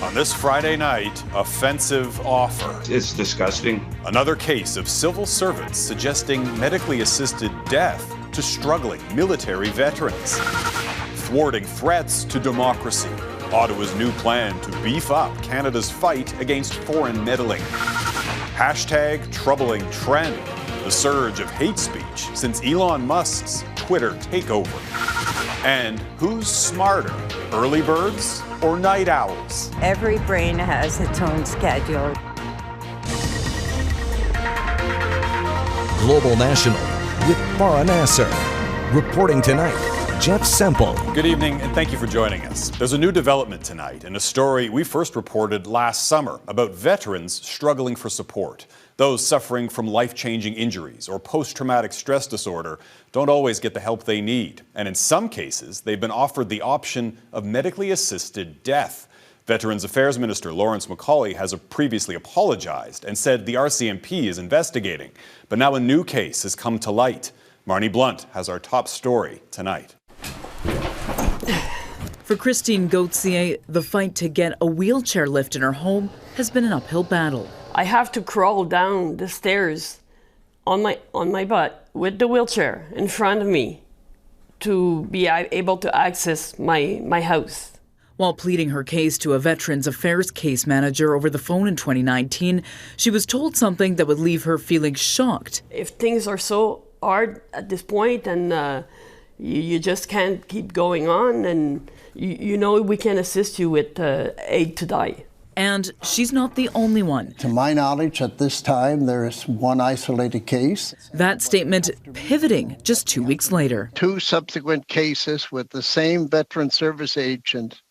On this Friday night, offensive offer. It's disgusting. Another case of civil servants suggesting medically assisted death to struggling military veterans. Thwarting threats to democracy. Ottawa's new plan to beef up Canada's fight against foreign meddling. Hashtag troubling trend. The surge of hate speech since Elon Musk's Twitter takeover. And who's smarter, early birds or night owls? Every brain has its own schedule. Global National with Farah Nasser. Reporting tonight, Jeff Semple. Good evening and thank you for joining us. There's a new development tonight in a story we first reported last summer about veterans struggling for support. Those suffering from life-changing injuries or post-traumatic stress disorder don't always get the help they need. And in some cases, they've been offered the option of medically assisted death. Veterans Affairs Minister Lawrence MacAulay has previously apologized and said the RCMP is investigating. But now a new case has come to light. Marney Blunt has our top story tonight. For Christine Gauthier, the fight to get a wheelchair lift in her home has been an uphill battle. I have to crawl down the stairs on my butt with the wheelchair in front of me to be able to access my house. While pleading her case to a Veterans Affairs case manager over the phone in 2019, she was told something that would leave her feeling shocked. If things are so hard at this point and you just can't keep going on, and you know we can assist you with aid to die. And she's not the only one. To my knowledge, at this time, there is one isolated case. That statement pivoting just 2 weeks later. 2 subsequent cases with the same veteran service agent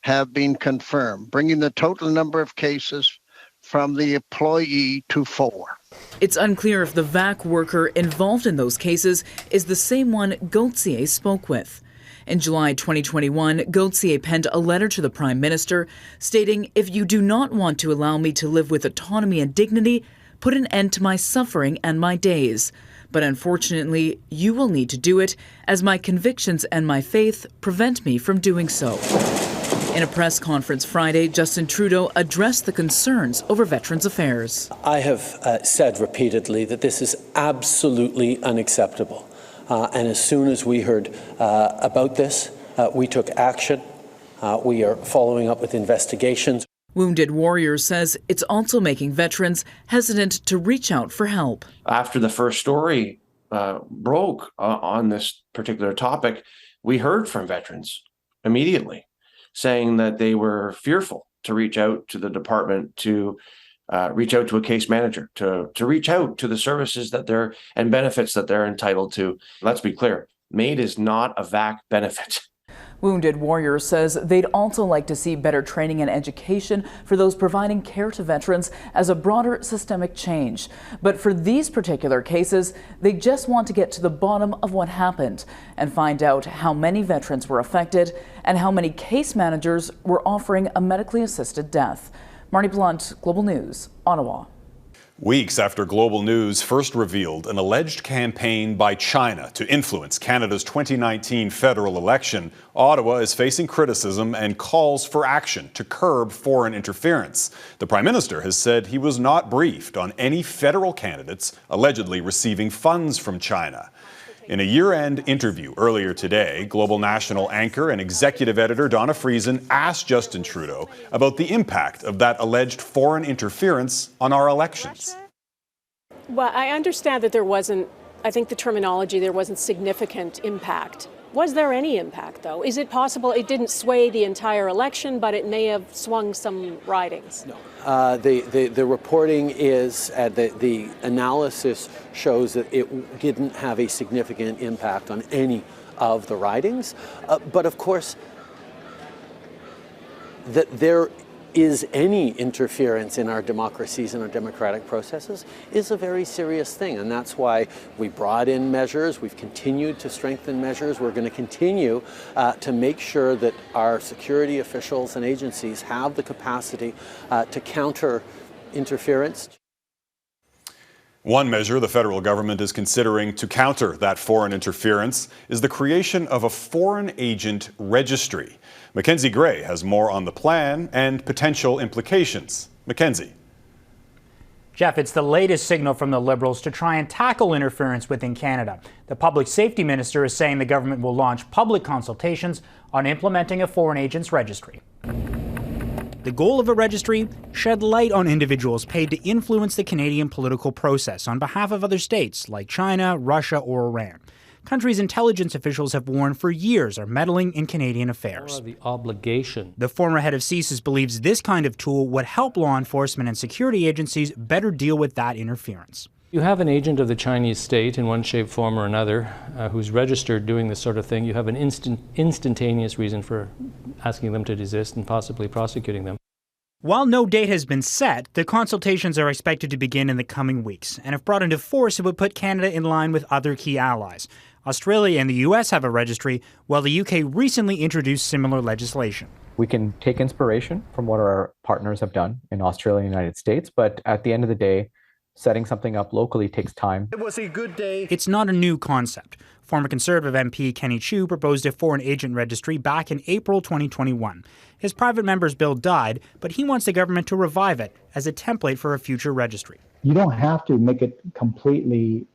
have been confirmed, bringing the total number of cases from the employee to 4. It's unclear if the VAC worker involved in those cases is the same one Gauthier spoke with. In July 2021, Gauthier penned a letter to the Prime Minister stating, "If you do not want to allow me to live with autonomy and dignity, put an end to my suffering and my days. But unfortunately, you will need to do it, as my convictions and my faith prevent me from doing so." In a press conference Friday, Justin Trudeau addressed the concerns over Veterans Affairs. I have said repeatedly that this is absolutely unacceptable. And as soon as we heard about this, we took action. We are following up with investigations. Wounded Warrior says it's also making veterans hesitant to reach out for help. After the first story broke on this particular topic, we heard from veterans immediately saying that they were fearful to reach out to the department, to reach out to a case manager, to reach out to the services that they're and benefits that they're entitled to. Let's be clear, MAID is not a VAC benefit. Wounded Warrior says they'd also like to see better training and education for those providing care to veterans as a broader systemic change. But for these particular cases, they just want to get to the bottom of what happened and find out how many veterans were affected and how many case managers were offering a medically assisted death. Marney Blunt, Global News, Ottawa. Weeks after Global News first revealed an alleged campaign by China to influence Canada's 2019 federal election, Ottawa is facing criticism and calls for action to curb foreign interference. The Prime Minister has said he was not briefed on any federal candidates allegedly receiving funds from China. In a year-end interview earlier today, Global National anchor and executive editor Donna Friesen asked Justin Trudeau about the impact of that alleged foreign interference on our elections. Well, I understand that I think the terminology, there wasn't significant impact. Was there any impact, though? Is it possible it didn't sway the entire election, but it may have swung some ridings? No. The reporting is, the analysis shows that it didn't have a significant impact on any of the ridings. But of course, that there is any interference in our democracies and our democratic processes is a very serious thing. And that's why we brought in measures. We've continued to strengthen measures. We're going to continue to make sure that our security officials and agencies have the capacity to counter interference. One measure the federal government is considering to counter that foreign interference is the creation of a foreign agent registry. Mackenzie Gray has more on the plan and potential implications. Mackenzie. Jeff, it's the latest signal from the Liberals to try and tackle interference within Canada. The Public Safety Minister is saying the government will launch public consultations on implementing a foreign agents registry. The goal of a registry? Shed light on individuals paid to influence the Canadian political process on behalf of other states like China, Russia, or Iran. Countries' intelligence officials have warned for years are meddling in Canadian affairs. The obligation. The former head of CSIS believes this kind of tool would help law enforcement and security agencies better deal with that interference. You have an agent of the Chinese state in one shape, form, or another who's registered doing this sort of thing. You have an instantaneous reason for asking them to desist and possibly prosecuting them. While no date has been set, the consultations are expected to begin in the coming weeks, and if brought into force, it would put Canada in line with other key allies. Australia and the US have a registry, while the UK recently introduced similar legislation. We can take inspiration from what our partners have done in Australia and the United States, but at the end of the day, setting something up locally takes time. It was a good day. It's not a new concept. Former Conservative MP Kenny Chiu proposed a foreign agent registry back in April 2021. His private member's bill died, but he wants the government to revive it as a template for a future registry. You don't have to make it completely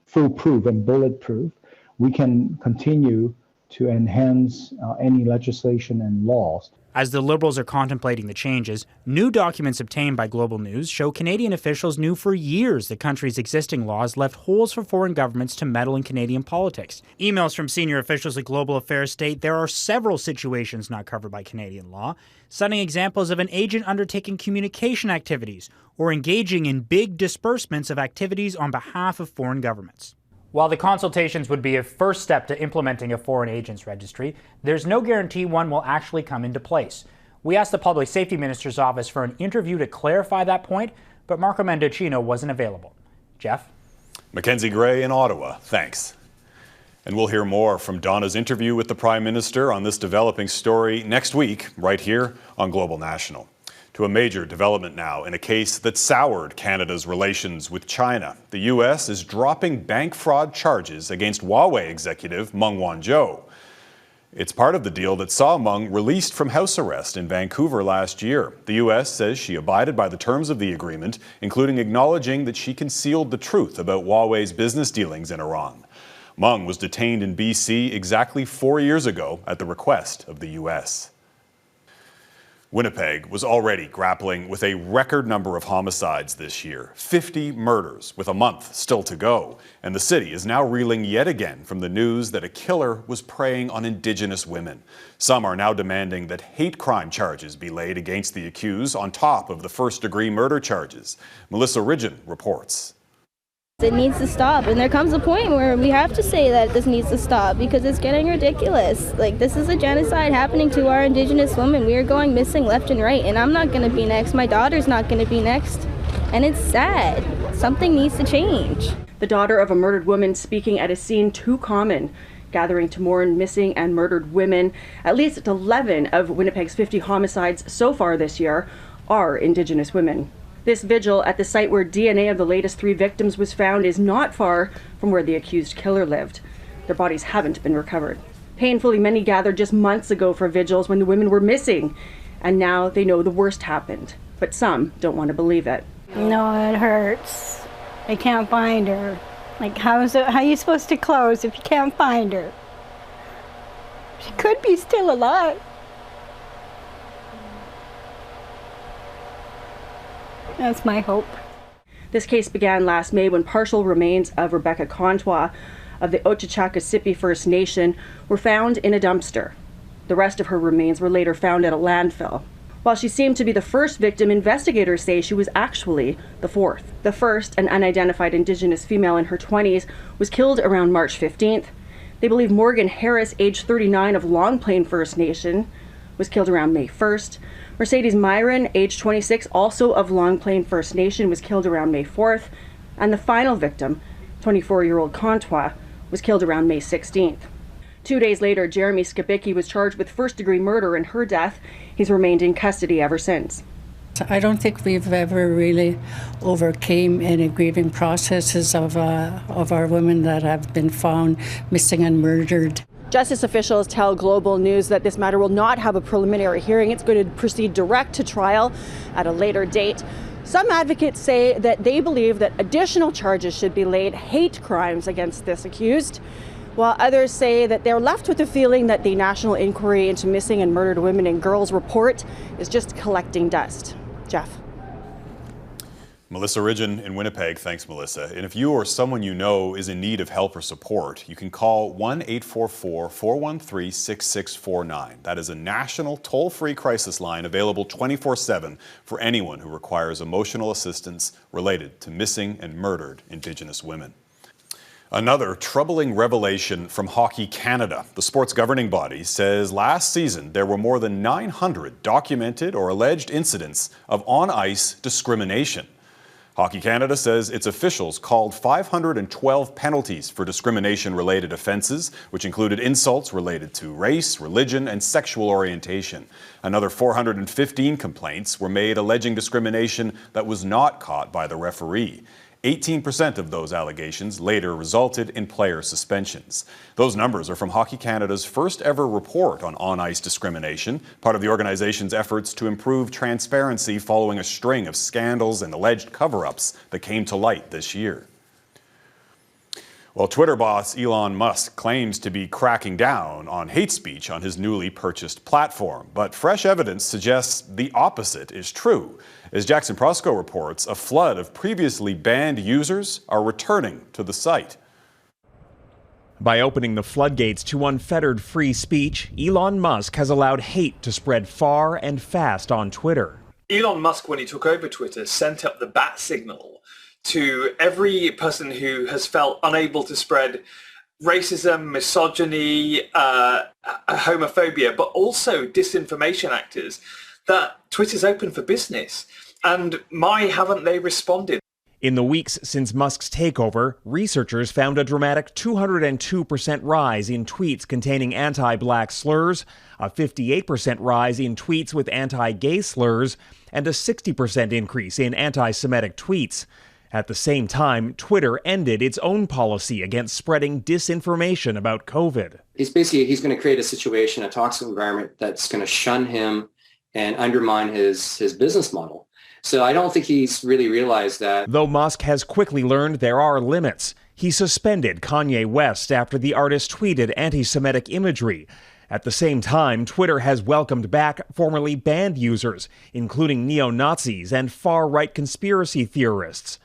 foolproof and bulletproof. We can continue to enhance any legislation and laws. As the Liberals are contemplating the changes, new documents obtained by Global News show Canadian officials knew for years the country's existing laws left holes for foreign governments to meddle in Canadian politics. Emails from senior officials at Global Affairs state there are several situations not covered by Canadian law, citing examples of an agent undertaking communication activities or engaging in big disbursements of activities on behalf of foreign governments. While the consultations would be a first step to implementing a foreign agents registry, there's no guarantee one will actually come into place. We asked the Public Safety Minister's office for an interview to clarify that point, but Marco Mendocino wasn't available. Jeff? Mackenzie Gray in Ottawa, thanks. And we'll hear more from Donna's interview with the Prime Minister on this developing story next week, right here on Global National. To a major development now in a case that soured Canada's relations with China. The U.S. is dropping bank fraud charges against Huawei executive Meng Wanzhou. It's part of the deal that saw Meng released from house arrest in Vancouver last year. The U.S. says she abided by the terms of the agreement, including acknowledging that she concealed the truth about Huawei's business dealings in Iran. Meng was detained in BC exactly 4 years ago at the request of the U.S. Winnipeg was already grappling with a record number of homicides this year, 50 murders with a month still to go. And the city is now reeling yet again from the news that a killer was preying on Indigenous women. Some are now demanding that hate crime charges be laid against the accused on top of the first-degree murder charges. Melissa Ridgen reports. It needs to stop, and there comes a point where we have to say that this needs to stop because it's getting ridiculous. Like, this is a genocide happening to our Indigenous women. We are going missing left and right, and I'm not going to be next. My daughter's not going to be next, and it's sad. Something needs to change. The daughter of a murdered woman speaking at a scene too common, gathering to mourn missing and murdered women. At least 11 of Winnipeg's 50 homicides so far this year are Indigenous women. This vigil at the site where DNA of the latest 3 victims was found is not far from where the accused killer lived. Their bodies haven't been recovered. Painfully, many gathered just months ago for vigils when the women were missing, and now they know the worst happened. But some don't want to believe it. No, it hurts. I can't find her. Like, how are you supposed to close if you can't find her? She could be still alive. That's my hope. This case began last May when partial remains of Rebecca Contois of the Otchachakasippi First Nation were found in a dumpster. The rest of her remains were later found at a landfill. While she seemed to be the first victim, investigators say she was actually the fourth. The first, an unidentified Indigenous female in her 20s, was killed around March 15th. They believe Morgan Harris, age 39 of Long Plain First Nation, was killed around May 1st. Mercedes Myron, age 26, also of Long Plain First Nation, was killed around May 4th. And the final victim, 24-year-old Contois, was killed around May 16th. 2 days later, Jeremy Skibicki was charged with first-degree murder in her death. He's remained in custody ever since. I don't think we've ever really overcame any grieving processes of our women that have been found missing and murdered. Justice officials tell Global News that this matter will not have a preliminary hearing. It's going to proceed direct to trial at a later date. Some advocates say that they believe that additional charges should be laid, hate crimes against this accused, while others say that they're left with the feeling that the National Inquiry into Missing and Murdered Women and Girls report is just collecting dust. Jeff. Melissa Ridgen in Winnipeg. Thanks, Melissa. And if you or someone you know is in need of help or support, you can call 1-844-413-6649. That is a national toll-free crisis line available 24/7 for anyone who requires emotional assistance related to missing and murdered Indigenous women. Another troubling revelation from Hockey Canada. The sport's governing body says last season there were more than 900 documented or alleged incidents of on-ice discrimination. Hockey Canada says its officials called 512 penalties for discrimination-related offences, which included insults related to race, religion, and sexual orientation. Another 415 complaints were made alleging discrimination that was not caught by the referee. 18% of those allegations later resulted in player suspensions. Those numbers are from Hockey Canada's first ever report on on-ice discrimination, part of the organization's efforts to improve transparency following a string of scandals and alleged cover-ups that came to light this year. Well, Twitter boss Elon Musk claims to be cracking down on hate speech on his newly purchased platform, but fresh evidence suggests the opposite is true. As Jackson Prosco reports, a flood of previously banned users are returning to the site. By opening the floodgates to unfettered free speech, Elon Musk has allowed hate to spread far and fast on Twitter. Elon Musk, when he took over Twitter, sent up the bat signal to every person who has felt unable to spread racism, misogyny, homophobia, but also disinformation actors, that Twitter's open for business. And haven't they responded? In the weeks since Musk's takeover, researchers found a dramatic 202% rise in tweets containing anti-black slurs, a 58% rise in tweets with anti-gay slurs, and a 60% increase in anti-Semitic tweets. At the same time, Twitter ended its own policy against spreading disinformation about COVID. He's going to create a situation, a toxic environment that's going to shun him and undermine his business model. So I don't think he's really realized that. Though Musk has quickly learned there are limits, he suspended Kanye West after the artist tweeted anti-Semitic imagery. At the same time, Twitter has welcomed back formerly banned users, including neo-Nazis and far-right conspiracy theorists.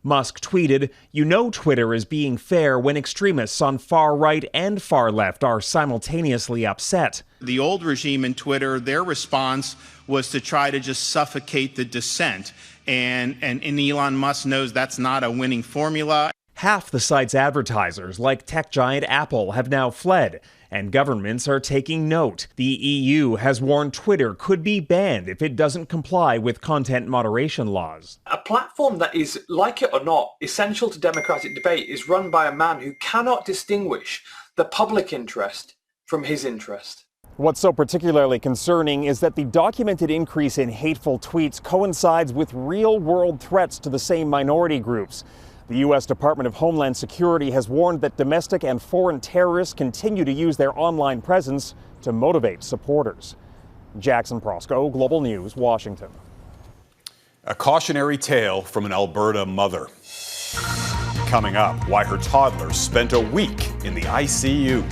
Musk tweeted, "You know Twitter is being fair when extremists on far right and far left are simultaneously upset." The old regime in Twitter, their response was to try to just suffocate the dissent. And Elon Musk knows that's not a winning formula. Half the site's advertisers, like tech giant Apple, have now fled, and governments are taking note. The EU has warned Twitter could be banned if it doesn't comply with content moderation laws. A platform that is, like it or not, essential to democratic debate is run by a man who cannot distinguish the public interest from his interest. What's so particularly concerning is that the documented increase in hateful tweets coincides with real-world threats to the same minority groups. The U.S. Department of Homeland Security has warned that domestic and foreign terrorists continue to use their online presence to motivate supporters. Jackson Prosco, Global News, Washington. A cautionary tale from an Alberta mother. Coming up, why her toddler spent a week in the ICU.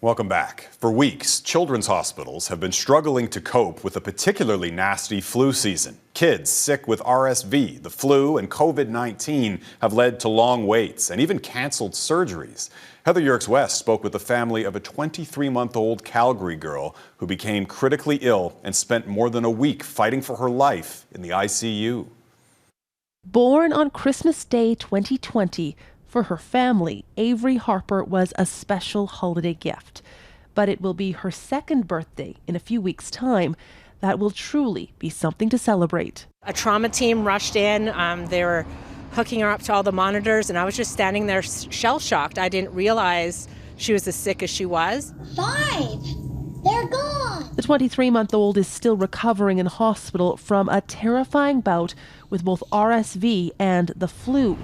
Welcome back. For weeks, children's hospitals have been struggling to cope with a particularly nasty flu season. Kids sick with RSV, the flu, and COVID-19 have led to long waits and even canceled surgeries. Heather Yerkes-West spoke with the family of a 23-month-old Calgary girl who became critically ill and spent more than a week fighting for her life in the ICU. Born on Christmas Day 2020, for her family, Avery Harper was a special holiday gift. But it will be her second birthday in a few weeks' time that will truly be something to celebrate. A trauma team rushed in. They were hooking her up to all the monitors, and I was just standing there shell-shocked. I didn't realize she was as sick as she was. 5, They're gone! The 23-month-old is still recovering in hospital from a terrifying bout with both RSV and the flu.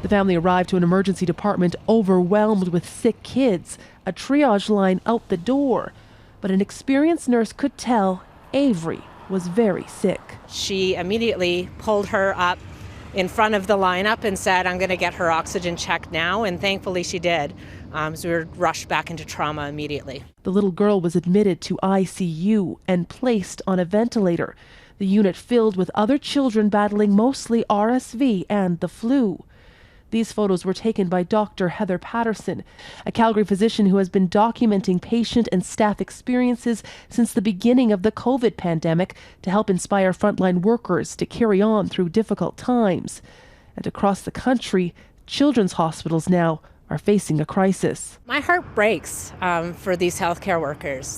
The family arrived to an emergency department overwhelmed with sick kids, a triage line out the door. But an experienced nurse could tell Avery was very sick. She immediately pulled her up in front of the lineup and said, I'm going to get her oxygen checked now, and thankfully she did. So we were rushed back into trauma immediately. The little girl was admitted to ICU and placed on a ventilator. The unit filled with other children battling mostly RSV and the flu. These photos were taken by Dr. Heather Patterson, a Calgary physician who has been documenting patient and staff experiences since the beginning of the COVID pandemic to help inspire frontline workers to carry on through difficult times. And across the country, children's hospitals now are facing a crisis. My heart breaks for these healthcare workers.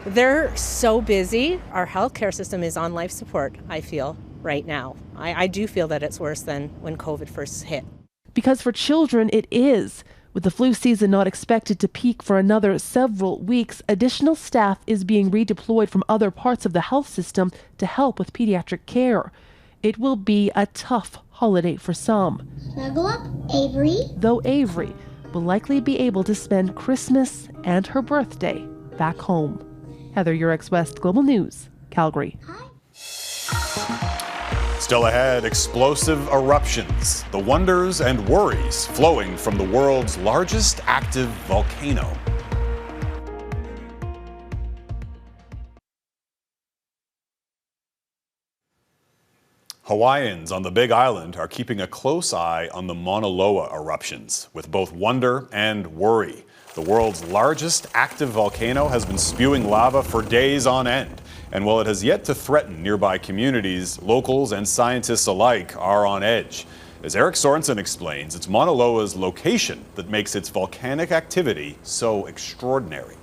They're so busy. Our healthcare system is on life support, I feel, right now. I do feel that it's worse than when COVID first hit. Because for children, it is. With the flu season not expected to peak for another several weeks, additional staff is being redeployed from other parts of the health system to help with pediatric care. It will be a tough holiday for some. Snuggle up, Avery. Though Avery will likely be able to spend Christmas and her birthday back home. Heather Yurex, West Global News, Calgary. Still ahead, explosive eruptions, the wonders and worries flowing from the world's largest active volcano. Hawaiians on the Big Island are keeping a close eye on the Mauna Loa eruptions with both wonder and worry. The world's largest active volcano has been spewing lava for days on end. And while it has yet to threaten nearby communities, locals and scientists alike are on edge. As Eric Sorensen explains, it's Mauna Loa's location that makes its volcanic activity so extraordinary.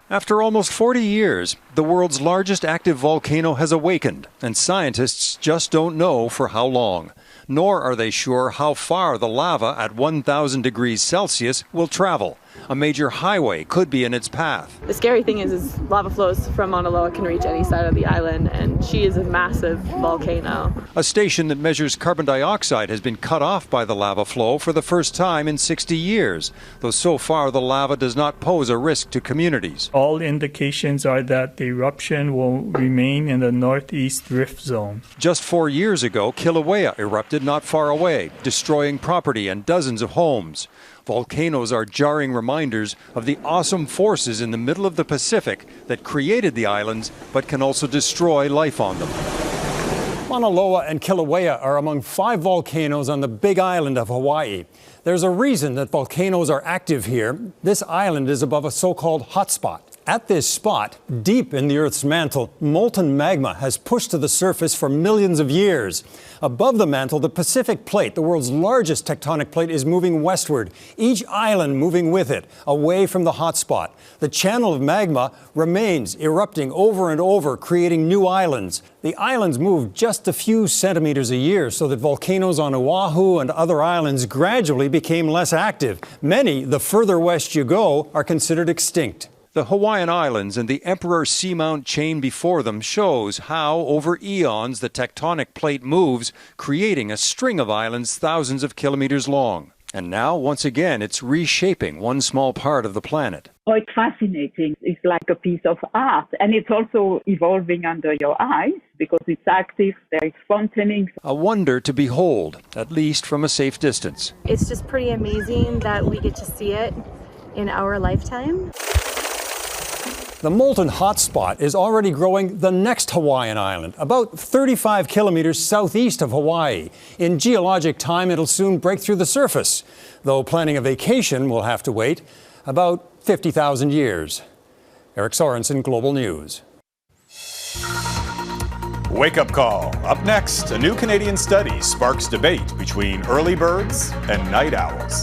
After almost 40 years, the world's largest active volcano has awakened, and scientists just don't know for how long. Nor are they sure how far the lava at 1,000 degrees Celsius will travel. A major highway could be in its path. The scary thing is lava flows from Mauna Loa can reach any side of the island, and she is a massive volcano. A station that measures carbon dioxide has been cut off by the lava flow for the first time in 60 years, though so far the lava does not pose a risk to communities. All indications are that the eruption will remain in the northeast rift zone. Just 4 years ago, Kilauea erupted not far away, destroying property and dozens of homes. Volcanoes are jarring reminders of the awesome forces in the middle of the Pacific that created the islands but can also destroy life on them. Mauna Loa and Kilauea are among 5 volcanoes on the Big Island of Hawaii. There's a reason that volcanoes are active here. This island is above a so-called hotspot. At this spot, deep in the Earth's mantle, molten magma has pushed to the surface for millions of years. Above the mantle, the Pacific Plate, the world's largest tectonic plate, is moving westward, each island moving with it, away from the hotspot. The channel of magma remains erupting over and over, creating new islands. The islands move just a few centimeters a year, so that volcanoes on Oahu and other islands gradually became less active. Many, the further west you go, are considered extinct. The Hawaiian Islands and the Emperor Seamount chain before them shows how, over eons, the tectonic plate moves, creating a string of islands thousands of kilometers long. And now, once again, it's reshaping one small part of the planet. Oh, it's fascinating. It's like a piece of art. And it's also evolving under your eyes because it's active, there is fountaining. A wonder to behold, at least from a safe distance. It's just pretty amazing that we get to see it in our lifetime. The molten hotspot is already growing the next Hawaiian island, about 35 kilometers southeast of Hawaii. In geologic time, it'll soon break through the surface, though planning a vacation will have to wait about 50,000 years. Eric Sorensen, Global News. Wake up call. Up next, a new Canadian study sparks debate between early birds and night owls.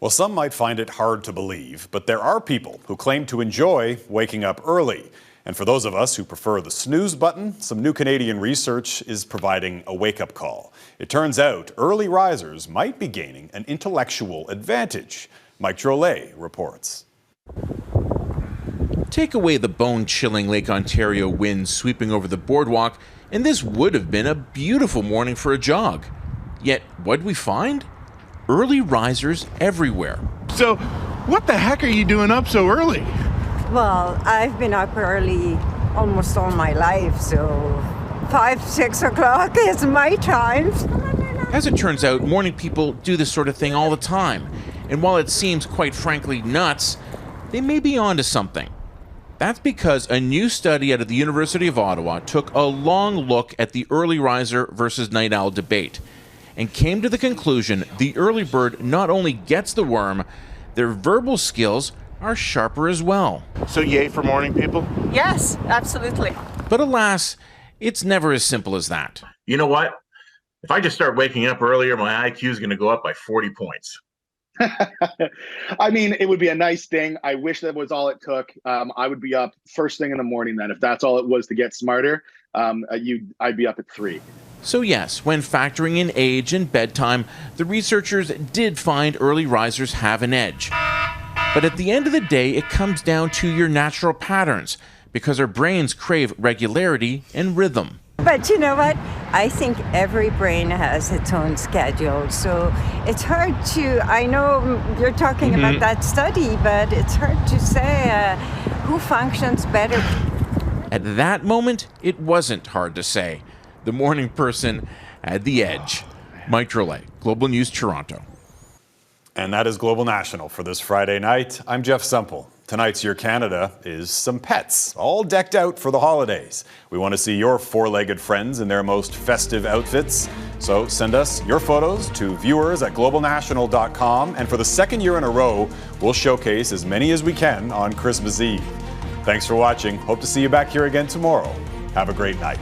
Well, some might find it hard to believe, but there are people who claim to enjoy waking up early. And for those of us who prefer the snooze button, some new Canadian research is providing a wake-up call. It turns out early risers might be gaining an intellectual advantage. Mike Drolet reports. Take away the bone-chilling Lake Ontario winds sweeping over the boardwalk, and this would have been a beautiful morning for a jog. Yet, what'd we find? Early risers everywhere. So, what the heck are you doing up so early? Well, I've been up early almost all my life, so 5, 6 o'clock is my time. As it turns out, morning people do this sort of thing all the time. And while it seems quite frankly nuts, they may be onto something. That's because a new study out of the University of Ottawa took a long look at the early riser versus night owl debate and came to the conclusion the early bird not only gets the worm, their verbal skills are sharper as well. So yay for morning people? Yes, absolutely. But alas, it's never as simple as that. You know what? If I just start waking up earlier, my IQ is going to go up by 40 points. I mean, it would be a nice thing. I wish that was all it took. I would be up first thing in the morning then. If that's all it was to get smarter, I'd be up at 3. So yes, when factoring in age and bedtime, the researchers did find early risers have an edge. But at the end of the day, it comes down to your natural patterns, because our brains crave regularity and rhythm. But you know what? I think every brain has its own schedule. So it's hard to, I know you're talking about that study, but it's hard to say who functions better. At that moment, it wasn't hard to say. The morning person had the edge. Mike Drolet, Global News, Toronto. And that is Global National for this Friday night. I'm Jeff Semple. Tonight's Your Canada is some pets, all decked out for the holidays. We want to see your four-legged friends in their most festive outfits. So send us your photos to viewers@globalnational.com. And for the second year in a row, we'll showcase as many as we can on Christmas Eve. Thanks for watching. Hope to see you back here again tomorrow. Have a great night.